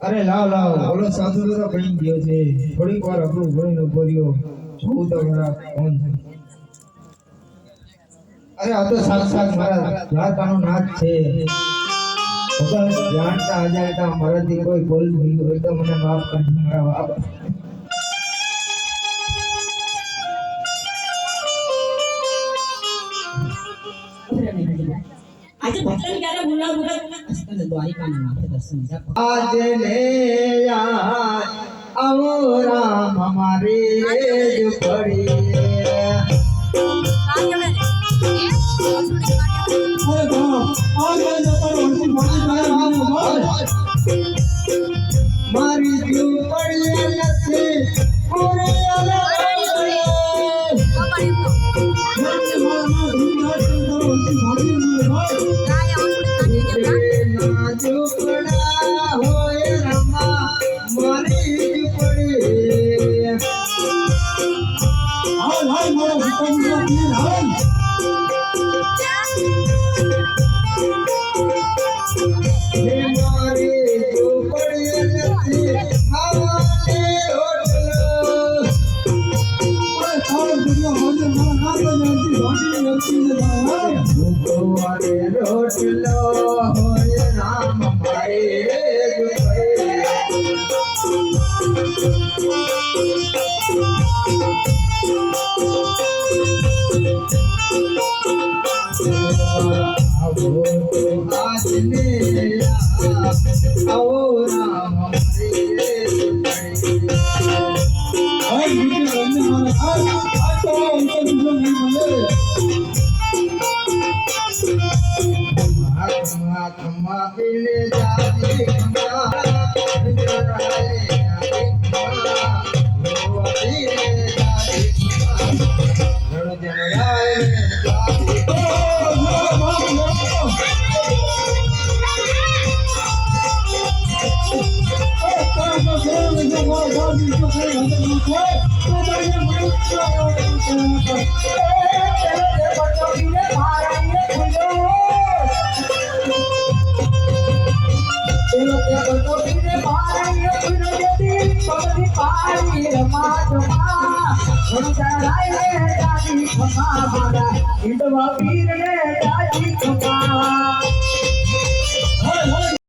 અરે લાવ લાવ ઓલો સાધુ તો કઈ ગયો છે થોડીક વાર આપણું ભણીને ઉભો રહ્યો જોઉં તો ખરા કોણ છે અરે આ તો સાક્ષાત મારા દ્વારકાનો નાથ છે ભગવાન જાણતા અજાણતા મારાથી કોઈ ભૂલ થઈ હોય તો મને માફ કરજો મારા બાપ આજે ભક્તન ક્યારે બોલાવ અસ્કંદ દ્વારિકાના નાથે દર્શન જા આજે લે આવો રામ અમારે જ પડી મારી ઝૂંપડી નથી પૂરે ઝૂંપડા હોય રમા મારી ઝૂંપડી રોટલો હોય રામ મારે આજને આવો રામ ખમ્મા પીલે જાતી ખમ્મા જરાલે ખમ્મા પીલે જાતી ખમ્મા જણ જણાય જાતી પીર ને